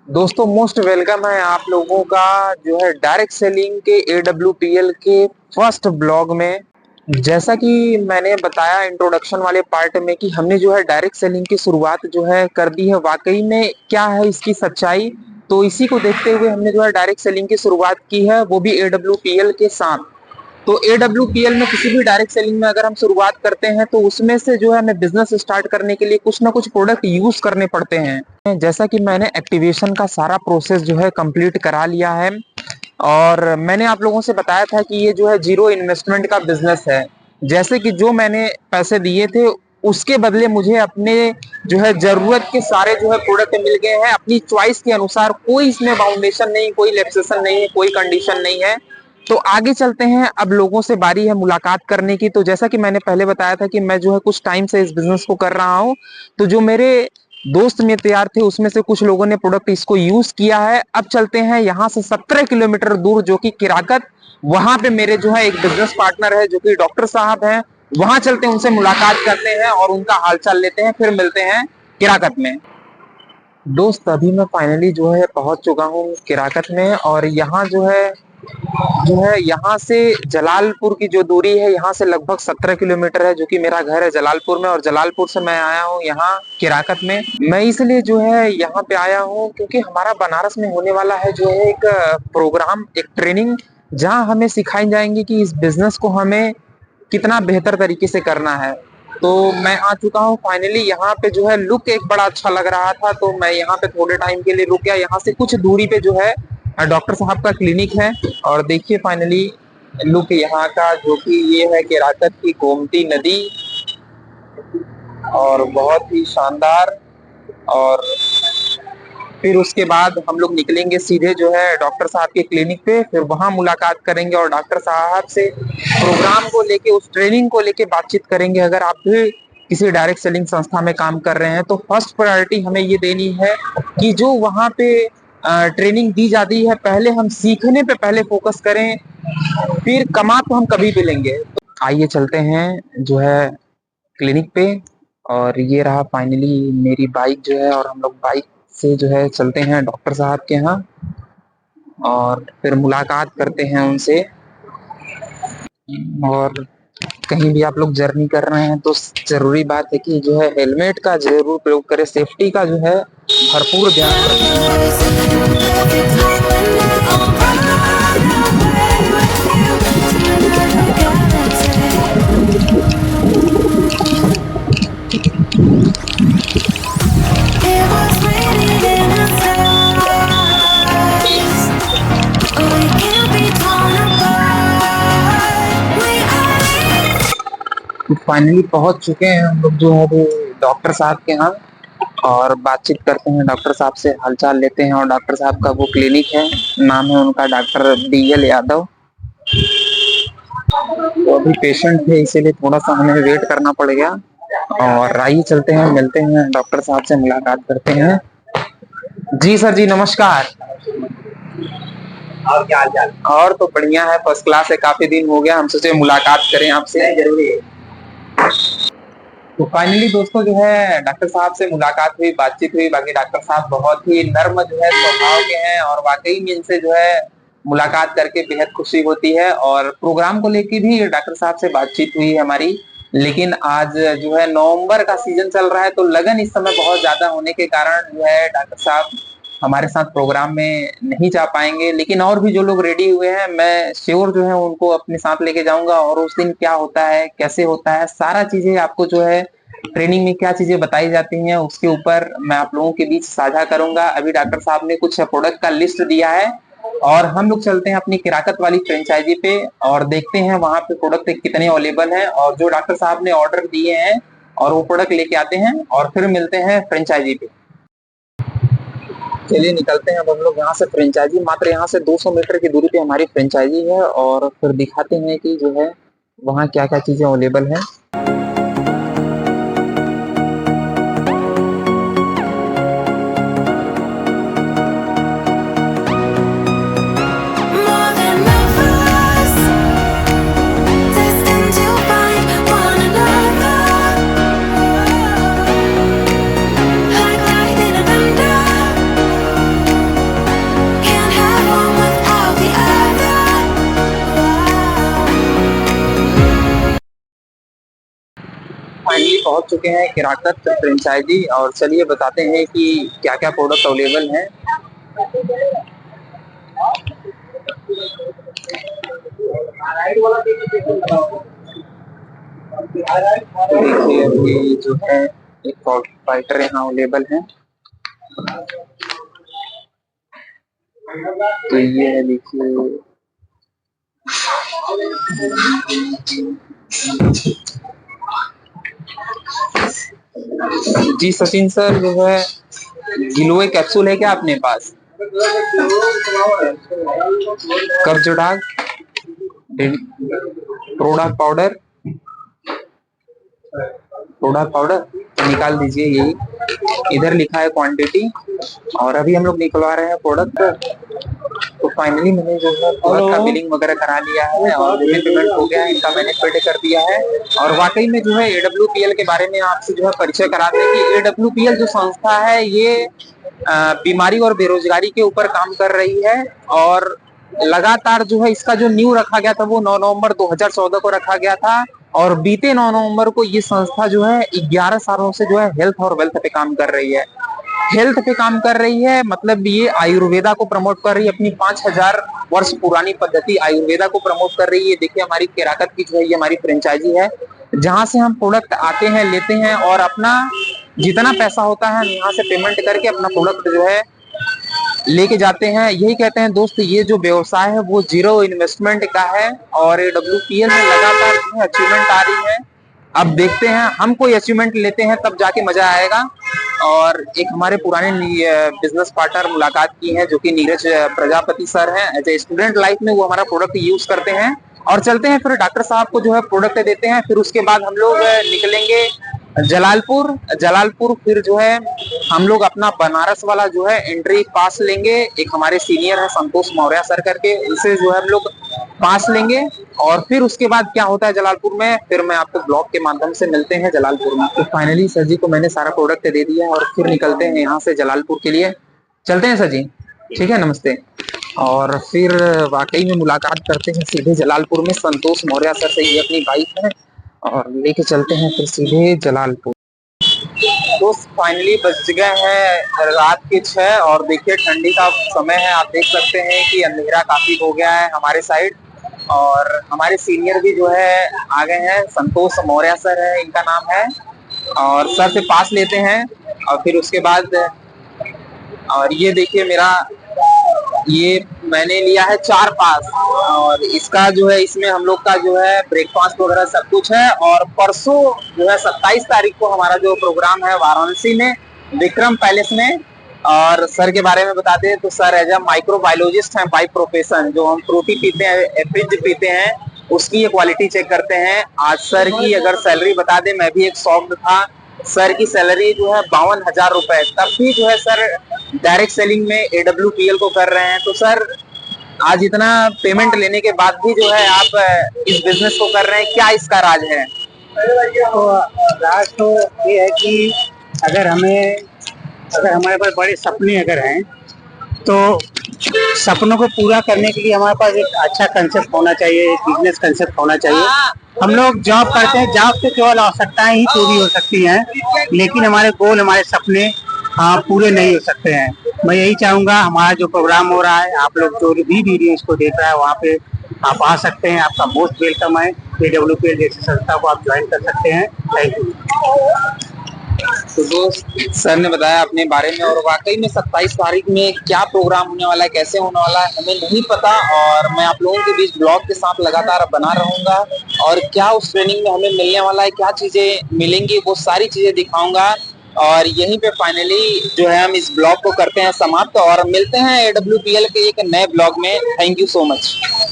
दोस्तों most welcome है आप लोगों का जो है डायरेक्ट सेलिंग के AWPL के फर्स्ट ब्लॉग में। जैसा कि मैंने बताया इंट्रोडक्शन वाले पार्ट में कि हमने जो है डायरेक्ट सेलिंग की शुरुआत जो है कर दी है, वाकई में क्या है इसकी सच्चाई। तो इसी को देखते हुए हमने जो है डायरेक्ट सेलिंग की शुरुआत की है, वो भी AWPL के साथ। तो AWPL में किसी भी डायरेक्ट सेलिंग में अगर हम शुरुआत करते हैं तो उसमें से जो है हमें बिजनेस स्टार्ट करने के लिए कुछ ना कुछ प्रोडक्ट यूज करने पड़ते हैं। जैसा कि मैंने एक्टिवेशन का सारा प्रोसेस जो है कंप्लीट करा लिया है, और मैंने आप लोगों से बताया था कि ये जो है जीरो इन्वेस्टमेंट का बिजनेस है। जैसे कि जो मैंने पैसे दिए थे उसके बदले मुझे अपने जो है जरूरत के सारे जो है प्रोडक्ट मिल गए हैं अपनी चॉइस के अनुसार। कोई इसमें बाउंडेशन नहीं, कोई रिलैक्सेशन नहीं है, कोई कंडीशन नहीं है। तो आगे चलते हैं, अब लोगों से बारी है मुलाकात करने की। तो जैसा कि मैंने पहले बताया था कि मैं जो है कुछ टाइम से इस बिजनेस को कर रहा हूं, तो जो मेरे दोस्त में तैयार थे उसमें से कुछ लोगों ने प्रोडक्ट इसको यूज किया है। अब चलते हैं यहाँ से 17 किलोमीटर दूर जो कि किराकत, वहां पे मेरे जो है एक बिजनेस पार्टनर है जो कि डॉक्टर साहब हैं। वहां चलते हैं, उनसे मुलाकात करते हैं और उनका हालचाल लेते हैं, फिर मिलते हैं किराकत में। दोस्त अभी मैं फाइनली जो है पहुंच चुका हूँ किराकत में, और यहाँ जो है यहाँ से जलालपुर की जो दूरी है यहाँ से लगभग 17 किलोमीटर है, जो कि मेरा घर है जलालपुर में, और जलालपुर से मैं आया हूँ यहाँ किराकत में। मैं इसलिए जो है यहाँ पे आया हूँ क्योंकि हमारा बनारस में होने वाला है जो है एक प्रोग्राम, एक ट्रेनिंग, जहाँ हमें सिखाई जाएंगी कि इस बिजनेस को हमें कितना बेहतर तरीके से करना है। तो मैं आ चुका हूँ फाइनली यहाँ पे। जो है लुक एक बड़ा अच्छा लग रहा था तो मैं यहाँ पे थोड़े टाइम के लिए रुक गया। यहाँ से कुछ दूरी पे जो है डॉक्टर साहब का क्लिनिक है, और देखिए फाइनली लुक यहाँ का, जो कि ये है केराकत की गोमती नदी, और बहुत ही शानदार। और फिर उसके बाद हम लोग निकलेंगे सीधे जो है डॉक्टर साहब के क्लिनिक पे, फिर वहां मुलाकात करेंगे और डॉक्टर साहब से प्रोग्राम को लेके, उस ट्रेनिंग को लेके बातचीत करेंगे। अगर आप भी किसी डायरेक्ट सेलिंग संस्था में काम कर रहे हैं तो फर्स्ट प्रायोरिटी हमें ये देनी है कि जो वहां पे ट्रेनिंग दी जाती है, पहले हम सीखने पे पहले फोकस करें, फिर कमा तो हम कभी भी लेंगे। तो आइए चलते हैं जो है क्लिनिक पे। और ये रहा फाइनली मेरी बाइक जो है, और हम लोग बाइक से जो है चलते हैं डॉक्टर साहब के यहाँ, और फिर मुलाकात करते हैं उनसे। और कहीं भी आप लोग जर्नी कर रहे हैं तो जरूरी बात है कि जो है हेलमेट का जरूर प्रयोग करें, सेफ्टी का जो है भरपूर ध्यान फाइनली पहुंच चुके हैं हम लोग जो है वो डॉक्टर साहब के यहाँ, और बातचीत करते हैं डॉक्टर साहब से, हालचाल लेते हैं। और डॉक्टर साहब का वो क्लिनिक है, नाम है उनका डॉक्टर DL यादव। तो अभी पेशेंट थे इसीलिए थोड़ा सा हमें वेट करना पड़ गया। और आइए चलते हैं, मिलते हैं डॉक्टर साहब से, मुलाकात करते हैं। जी सर जी, नमस्कार। और क्या हाल चाल? और तो बढ़िया है, फर्स्ट क्लास है। काफी दिन हो गया, हम सोचे मुलाकात करें आपसे। जरूरी है। तो फाइनली दोस्तों जो है डॉक्टर साहब से मुलाकात हुई, बातचीत हुई। बाकी डॉक्टर साहब बहुत ही नर्म जो है स्वभाव के हैं, और वाकई में इनसे जो है मुलाकात करके बेहद खुशी होती है। और प्रोग्राम को लेकर भी डॉक्टर साहब से बातचीत हुई है हमारी। लेकिन आज जो है नवंबर का सीजन चल रहा है, तो लगन इस समय बहुत ज्यादा होने के कारण जो है डॉक्टर साहब हमारे साथ प्रोग्राम में नहीं जा पाएंगे। लेकिन और भी जो लोग रेडी हुए हैं, मैं श्योर जो है उनको अपने साथ लेके जाऊंगा, और उस दिन क्या होता है, कैसे होता है, सारा चीजें आपको जो है ट्रेनिंग में क्या चीजें बताई जाती हैं उसके ऊपर मैं आप लोगों के बीच साझा करूंगा। अभी डॉक्टर साहब ने कुछ प्रोडक्ट का लिस्ट दिया है, और हम लोग चलते हैं अपनी किराकत वाली फ्रेंचाइजी पे, और देखते हैं वहां पे प्रोडक्ट कितने अवेलेबल हैं, और जो डॉक्टर साहब ने ऑर्डर दिए हैं और वो प्रोडक्ट लेके आते हैं, और फिर मिलते हैं फ्रेंचाइजी पे। चलिए निकलते हैं अब हम लोग यहाँ से फ्रेंचाइजी। मात्र यहाँ से 200 मीटर की दूरी पे हमारी फ्रेंचाइजी है, और फिर दिखाते हैं कि जो है वहाँ क्या क्या चीजें अवेलेबल है। पहुंच चुके हैं केराकत फ्रेंचाइजी, और चलिए बताते हैं कि क्या क्या प्रोडक्ट अवेलेबल हैं। देखिए अभी जो है एक फाइटर यहाँ अवेलेबल है, तो ये है देखिए। जी सचिन सर, जो है गिलोय कैप्सूल है क्या अपने पास? कब्जोडाग प्रोडक्ट पाउडर, प्रोडक्ट पाउडर निकाल दीजिए। यही इधर लिखा है क्वांटिटी, और अभी हम लोग निकलवा रहे हैं प्रोडक्ट। तो फाइनली मैंने जो है प्रोडक्ट का बिलिंग वगैरह करा लिया है और पेमेंट हो गया है, इनका मैंने पेड कर दिया है। और वाकई में जो है AWPL के बारे में आपसे जो है परिचय करा दें कि AWPL जो संस्था है ये बीमारी और बेरोजगारी के ऊपर काम कर रही है। और लगातार जो है इसका जो न्यू रखा गया था वो 9 नवंबर 2014 को रखा गया था, और बीते 9 नवंबर को ये संस्था जो है 11 सालों से जो है हेल्थ और वेल्थ पे काम कर रही है। हेल्थ पे काम कर रही है मतलब ये आयुर्वेदा को प्रमोट कर रही है, अपनी 5000 वर्ष पुरानी पद्धति आयुर्वेदा को प्रमोट कर रही है। देखिए हमारी केराकत की जो है ये हमारी फ्रेंचाइजी है, जहां से हम प्रोडक्ट आते हैं, लेते हैं, और अपना जितना पैसा होता है हम यहाँ से पेमेंट करके अपना प्रोडक्ट जो है लेके जाते हैं। यही कहते हैं दोस्त, ये जो व्यवसाय है वो जीरो इन्वेस्टमेंट का है, और AWPL में लगातार अचीवमेंट आ रही है। अब देखते हैं, हम कोई अचीवमेंट लेते हैं तब जाके मजा आएगा। और एक हमारे पुराने बिजनेस पार्टनर मुलाकात की है जो कि नीरज प्रजापति सर हैं। एज ए स्टूडेंट लाइफ में वो हमारा प्रोडक्ट यूज करते हैं, और चलते हैं फिर डॉक्टर साहब को जो है प्रोडक्ट देते हैं। फिर उसके बाद हम लोग निकलेंगे जलालपुर फिर जो है हम लोग अपना बनारस वाला जो है एंट्री पास लेंगे। एक हमारे सीनियर है संतोष मौर्य सर करके, उनसे जो है हम लोग पास लेंगे। और फिर उसके बाद क्या होता है जलालपुर में, फिर मैं आपको ब्लॉग के माध्यम से मिलते हैं जलालपुर में। तो फाइनली सर जी को मैंने सारा प्रोडक्ट दे दिया और फिर निकलते हैं यहाँ से जलालपुर के लिए। चलते हैं सर जी, ठीक है, नमस्ते। और फिर वाकई में मुलाकात करते हैं सीधे जलालपुर में संतोष मौर्य सर से। ये अपनी बाइक है और लेके चलते हैं फिर सीधे जलालपुर। तो फाइनली बज गए हैं रात के 6, और देखिए ठंडी का समय है, आप देख सकते हैं कि अंधेरा काफी हो गया है हमारे साइड। और हमारे सीनियर भी जो है आ गए हैं, संतोष मौर्य सर है इनका नाम है, और सर से पास लेते हैं। और फिर उसके बाद, और ये देखिए मेरा, ये मैंने लिया है 4 पास, और इसका जो है इसमें हम लोग का जो है ब्रेकफास्ट वगैरह सब कुछ है। और परसों जो है 27 तारीख को हमारा जो प्रोग्राम है वाराणसी में विक्रम पैलेस में। और सर के बारे में बता दें तो सर एज ए माइक्रोबायोलॉजिस्ट हैं बाय प्रोफेशन। जो हम फ्रूटी पीते हैं, एप्रिज पीते हैं, उसकी ये क्वालिटी चेक करते हैं। आज सर की अगर सैलरी बता दें, मैं भी एक शॉक्ड था। सर की सैलरी जो है 52,000 रुपए, तब भी जो है सर डायरेक्ट सेलिंग में AWPL को कर रहे हैं। तो सर आज इतना पेमेंट लेने के बाद भी जो है आप इस बिजनेस को कर रहे हैं, क्या इसका राज है? तो राज तो ये है कि अगर हमारे पास बड़े सपने अगर हैं तो सपनों को पूरा करने के लिए हमारे पास एक अच्छा कंसेप्ट होना चाहिए, एक बिजनेस कंसेप्ट होना चाहिए। हम लोग जॉब करते हैं, जॉब से केवल आवश्यकताएं ही पूरी हो सकती हैं, लेकिन हमारे गोल, हमारे सपने पूरे नहीं हो सकते हैं। मैं यही चाहूंगा, हमारा जो प्रोग्राम हो रहा है, आप लोग जो भी वीडियो इसको देख रहा है वहाँ पे आप आ सकते हैं, आपका मोस्ट वेलकम है। AWPL जैसी संस्था को आप ज्वाइन कर सकते हैं। Thank you. तो दोस्त सर ने बताया अपने बारे में, और वाकई में 27 तारीख में क्या प्रोग्राम होने वाला है, कैसे होने वाला है, हमें नहीं पता। और मैं आप लोगों के बीच ब्लॉग के साथ लगातार बना रहूंगा, और क्या उस ट्रेनिंग में हमें मिलने वाला है, क्या चीजें मिलेंगी, वो सारी चीजें दिखाऊंगा। और यहीं पे फाइनली जो है हम इस ब्लॉग को करते हैं समाप्त, और मिलते हैं AWPL के एक नए ब्लॉग में। Thank you so much.